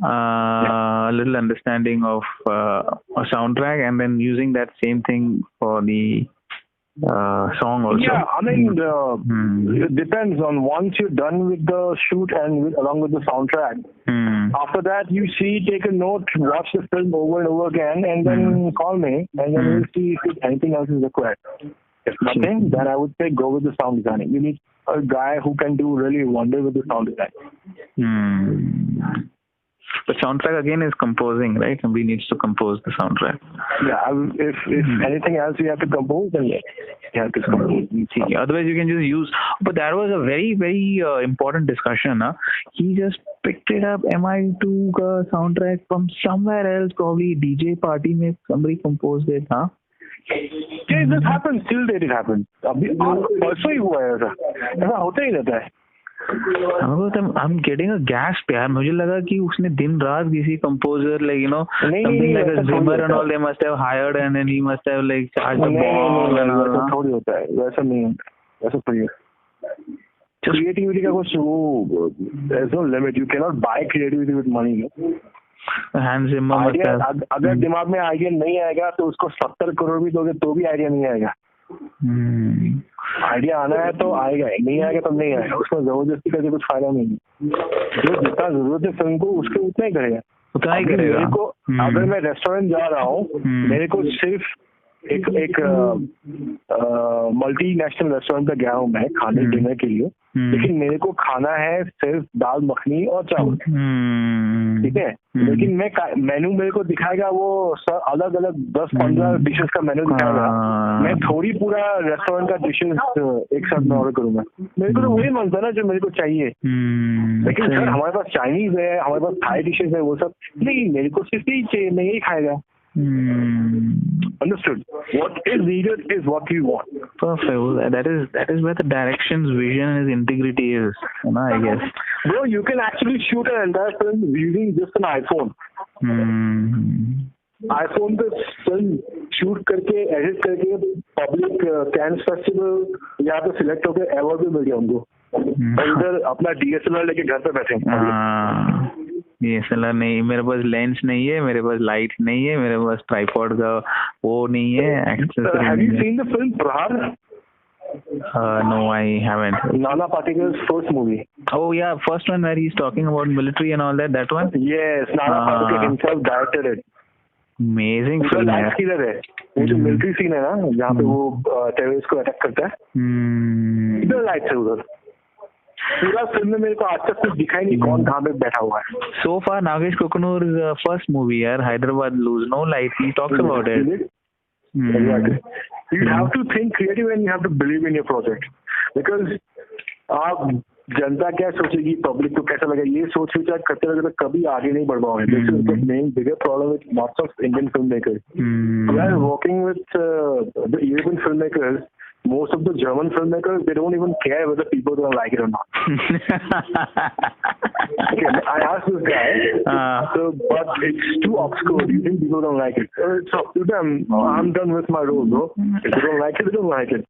A little understanding of a soundtrack, and then using that same thing for the song also? Yeah, I mean, it depends on once you're done with the shoot and along with the soundtrack. After that, you see, take a note, watch the film over and over again, and then call me, and then we'll see if anything else is required. If nothing, then I would say go with the sound designing. You need a guy who can do really wonder with the sound design. The soundtrack again is composing, right? Somebody needs to compose the soundtrack. Yeah, if anything else you have to compose, then you have to compose. Otherwise, you can just use. But that was a very, very important discussion. Huh? He just picked it up, MI2 soundtrack from somewhere else, probably DJ party. Maybe somebody composed it, huh? Yeah, this happens. Still date it happens. परसों ही हुआ है ऐसा होता ही रहता है. I'm getting a gasp यार. मुझे लगा कि उसने दिन रात किसी composer something like a Zimmer and all they must have hired and then he must have charged the bomb and all. वैसा थोड़ी होता है. वैसा नहीं होता. वैसा थोड़ी है. Creativity का कुछ there's no limit. You cannot buy creativity with money. Hans Zimmer must have. अगर दिमाग में आइडिया नहीं आएगा तो उसको 70 करोड़ भी दोगे तो भी आइडिया नहीं आएगा. आइडिया आना है तो आएगा, नहीं आएगा तो नहीं आएगा. उसको जबरदस्ती करके कुछ फायदा नहीं है. जो जितना जरूरत है फिल्म को उसको उतना ही करेगा. मेरे को अगर मैं रेस्टोरेंट जा रहा हूँ, मेरे को सिर्फ एक मल्टीनेशनल रेस्टोरेंट पे गया हूँ मैं खाने डिनर के लिए, लेकिन मेरे को खाना है सिर्फ दाल मखनी और चावल. ठीक है, लेकिन मैं मेनू मेरे को दिखाएगा वो अलग अलग 10-15 डिशेस का मेनू दिखाएगा. मैं थोड़ी पूरा रेस्टोरेंट का डिशेस एक साथ में ऑर्डर करूंगा. मेरे को तो वही मानता है ना जो मेरे को चाहिए. लेकिन सर हमारे पास चाइनीज है, हमारे पास थाई डिशेस है, वो सब नहीं. मेरे को सिर्फ यही चाहिए, मैं यही खाएगा. Understood. What is needed is what you want. Perfect. Well, that is where the direction's vision and his integrity is, I guess. Bro, you can actually shoot an entire film using just an iPhone. iPhone पे film shoot करके edit करके public Cannes Festival यहाँ पे select होके award भी मिल गया उनको. इधर अपना DSLR लेके घर पे बैठे. DSLR नहीं, मेरे पास लेंस नहीं है, मेरे पास लाइट नहीं है, मेरे पास ट्राइपॉड का वो नहीं है. Have you seen the film Prahar? No, I haven't. Nana Patekar's first movie. Oh yeah, first one where he's talking about military and all that. That one? Yes, Nana Patekar himself directed it. Amazing film है. वो जो military scene है ना जहाँ पे वो terrorist को attack करता है, इधर लाइट है उधर. पूरा फिल्म में मेरे को आज तक कुछ दिखाई नहीं कौन कहाँ पे बैठा हुआ है. So far, Nagesh Kokunur's first movie, यार, Hyderabad Blues, no light. He talks about it. Exactly. You have to think creative and you have to believe in your project. Because आप जनता क्या सोचेगी, पब्लिक को कैसा लगेगा, ये सोच विचार करते रहोगे तो कभी आगे नहीं बढ़ पाओगे. This is the main bigger problem with lots of Indian filmmakers. We are working with the European filmmakers. Most of the German filmmakers, they don't even care whether people don't like it or not. Okay, I asked this guy, but it's too obscure. You think people don't like it? It's up to them. I'm done with my role, bro. If they don't like it, they don't like it.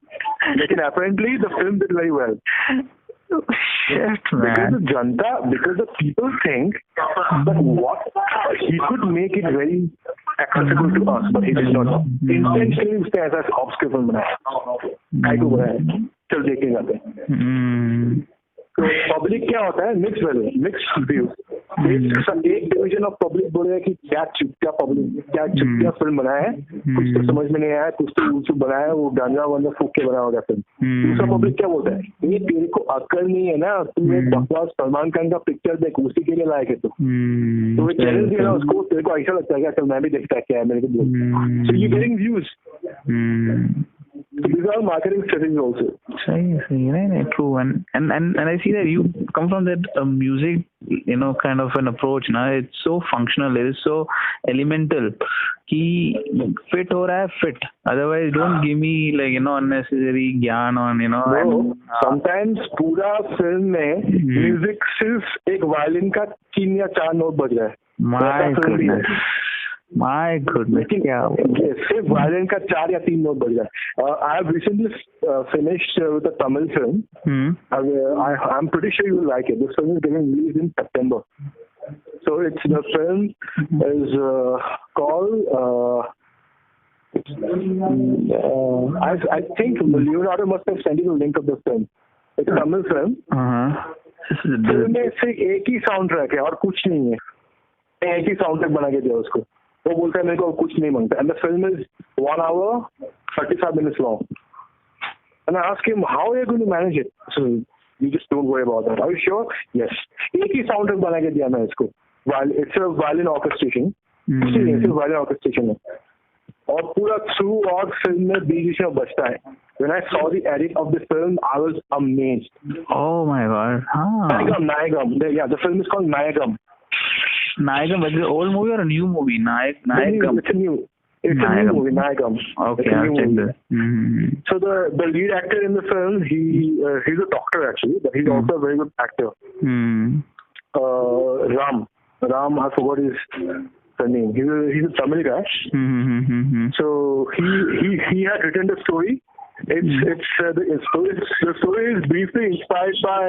Lekin apparently, the film did very well. Shit, man. Because the people think that what he could make it very accessible to us, but he did not. Intentionally उसने ऐसा obscure film बनाया. काय को बनाया? चल देखेंगे आते. तो पब्लिक क्या होता है, मिक्स व्यूज. एक डिवीजन ऑफ पब्लिक बोलेगा कि क्या चुपचाप फिल्म बनाया है, कुछ तो समझ में नहीं आया, कुछ तो यूट्यूब बनाया है, वो गांजा वांजा फूक के बना होगा फिल्म. दूसरा पब्लिक क्या बोलता है, ये तेरे को अक्ल नहीं है ना, तू एक बकवास सलमान खान का पिक्चर देख, उसी के लिए लायक है. तो वो चैलेंज दिया ना उसको, तेरे को ऐसा लगता है कि मैं भी देखता क्या है मेरे को बोल. So you getting views. So these are marketing strategies also. True. And I see that you come from that music, kind of an approach. Na, it's so functional. It is so elemental. कि fit हो रहा है fit. Otherwise, don't give me unnecessary ज्ञान on No, sometimes पूरा film में music सिर्फ एक violin का 3 या 4 नोट बज रहा है. My goodness. सिर्फ वायलिन का 4 या 3 नोट बढ़ जाए. I have recently finished with a Tamil film. I'm pretty sure you will like it. This film is getting released in September. So the film is called I think Leonardo must have sent you the link of the film. It's a Tamil film. Film में सिर्फ एक ही sound track है और कुछ नहीं है. एक ही sound track बना के दिया उसको. वो बोलता है मेरे को कुछ नहीं मांगता. And the film is 1 hour 35 minutes long. And I asked him, how are you going to manage it? So you just don't worry about that. Are you sure? Yes. एक ही साउंड ट्रैक बना के दिया मैं इसको. While it's a violin orchestration. It's a violin orchestration. और पूरा through और film में बीच में बजता है. When I saw the edit of the film, I was amazed. Oh my god! Nayagam. Yeah, the film is called Nayagam. Nayagam, is it an old movie or a new movie? Nayagam. It's a new movie, Nayagam. Okay, I'll check this. So the lead actor in the film, he's a doctor actually, but he's also a very good actor. Ram, I forgot his name. He's a Tamil guy. So he had written the story. The story is briefly inspired by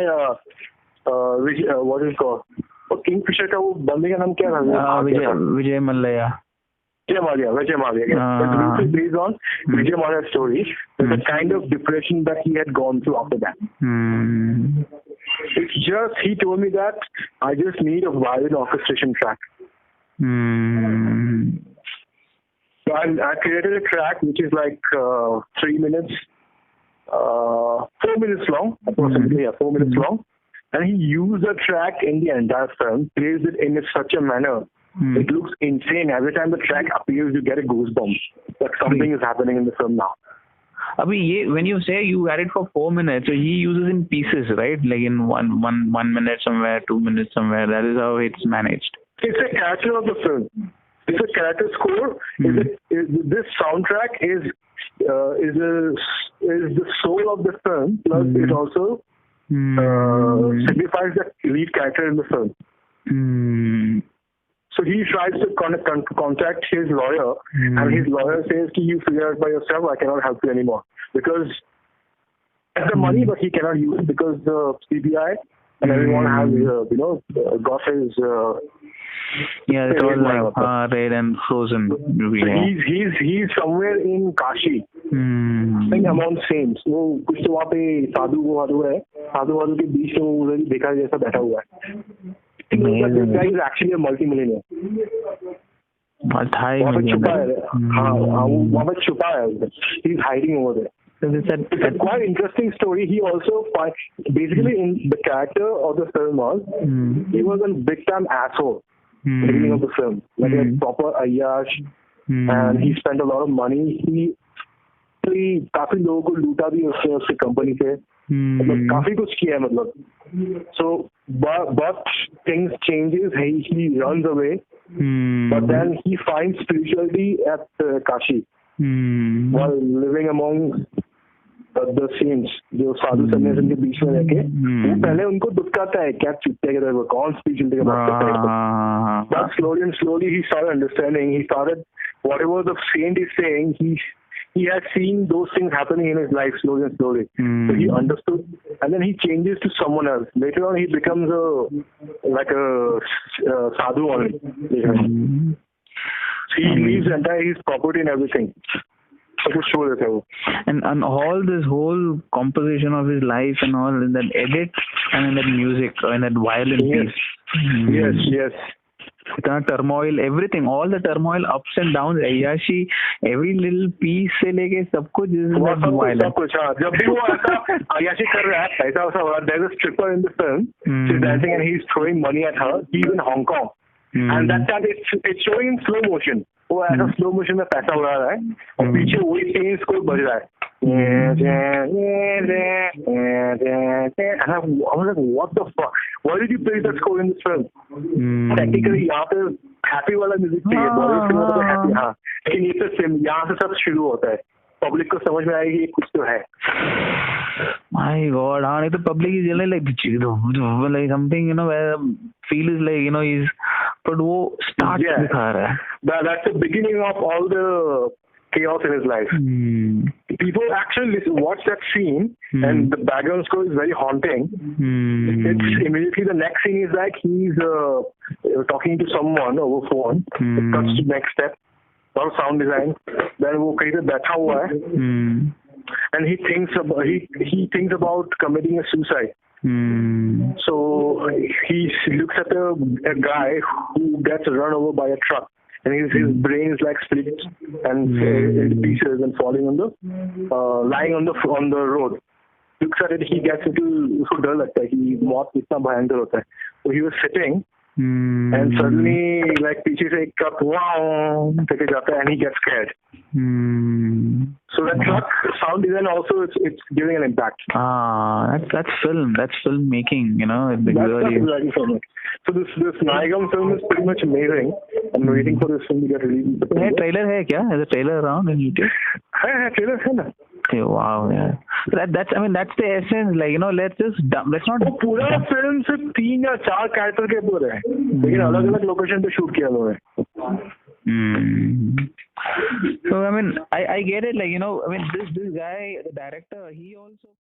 what is it called? Kingfisher का वो बंदे का नाम क्या था? Vijay Mallya. Vijay Mallya. It's briefly based on Vijay Mallya's story. The kind of depression that he had gone through after that. It's just he told me that I just need a violin orchestration track. So I created a track which is like 3 minutes, 4 minutes long, approximately, 4 minutes long. And he used the track in the entire film, plays it in such a manner. It looks insane. Every time the track appears, you get a goosebump. Like something is happening in the film now. When you say you had it for 4 minutes, so he uses in pieces, right? Like in one minute somewhere, 2 minutes somewhere. That is how it's managed. It's a character of the film. It's a character score. This soundtrack is the soul of the film. Plus, it also signifies the lead character in the film. So he tries to contact his lawyer, and his lawyer says, "You figure it by yourself. I cannot help you anymore because he has the money, but he cannot use it because the CBI and everyone has got his." It was like red and frozen. He's somewhere in Kashi. I think among saints. वो कुछ तो वहाँ पे साधु है. साधु के बीच में वो उधर देखा जैसा बैठा हुआ है. This guy is actually a multi-millionaire. वहाँ पे छुपा है. वहाँ पे छुपा है. He's hiding over there. It's a quite interesting story. He also basically in the character of the film he was a big time asshole. Beginning of the film, like a proper ayyash, and he spent a lot of money. He काफी लोगों को लूटा भी उसके company से, मतलब काफी कुछ किया है मतलब. So but things changes. He runs away, but then he finds spirituality at Kashi while living among the saints, जो साधु सन्यासी के बीच में रहके वो पहले उनको दुखता है क्या चुपते के वो कौन स्पिरिचुअलिटी के बात करता है. But slowly he started understanding. He started whatever the saint is saying. He has seen those things happening in his life slowly. So he understood, and then he changes to someone else. Later on, he becomes like a sadhu only. So he leaves entire his property and everything. And all this whole composition of his life and all in that edit and in that music and that violin piece. Yes. The turmoil, everything, all the turmoil, ups and downs, Ayyashi, every little piece से लेके सब कुछ is violent. सब कुछ हाँ. जब भी वो ऐसा Ayyashi कर रहा है, ऐसा हो रहा है. There's a stripper in the film. She's dancing and he's throwing money at her. He's in Hong Kong, and that time it's showing in slow motion. वो ऐसा स्लो मोशन में पैसा उड़ा रहा है और पीछे वही सेम स्कोर बज रहा है. And I was like, what the fuck? Why did you play that score in this film? Technically यहाँ पे happy वाला म्यूजिक चाहिए. बॉलीवुड फिल्म में तो happy हाँ, लेकिन ये तो यहाँ से सब शुरू होता है. पब्लिक को समझ में आएगी कुछ तो है. My God, हाँ नहीं तो public is like something where feel is like he's but वो start दिखा रहा है. That's the beginning of all the chaos in his life. People actually watch that scene and the background score is very haunting. It's immediately the next scene is like he's talking to someone over phone. It cuts to next step. और sound design, then वो कहीं पे बैठा हुआ है and he thinks about committing a suicide. So he looks at a guy who gets run over by a truck, and his brain is like split and in pieces and falling on the lying on the road. Looks at it, he gets into, उसको डर लगता है कि मौत इतना भयंकर होता है. So he was sitting and suddenly like पीछे से एक truck wow करके जाता है and he gets scared. So that truck sound design also it's giving an impact. That's filmmaking, you know. That's exactly film. So this Nayagam film is pretty much amazing. I'm waiting for this film to get released. है trailer है क्या? Is a trailer around in YouTube? है trailer है ना. Okay, wow, yeah. That's the essence. Like, you know, let's not. वो पूरा film सिर्फ 3 या 4 कैरेक्टर के ऊपर है, लेकिन अलग-अलग लोकेशन पे शूट किया हुआ है. So I get it. Like, you know, this guy, the director, he also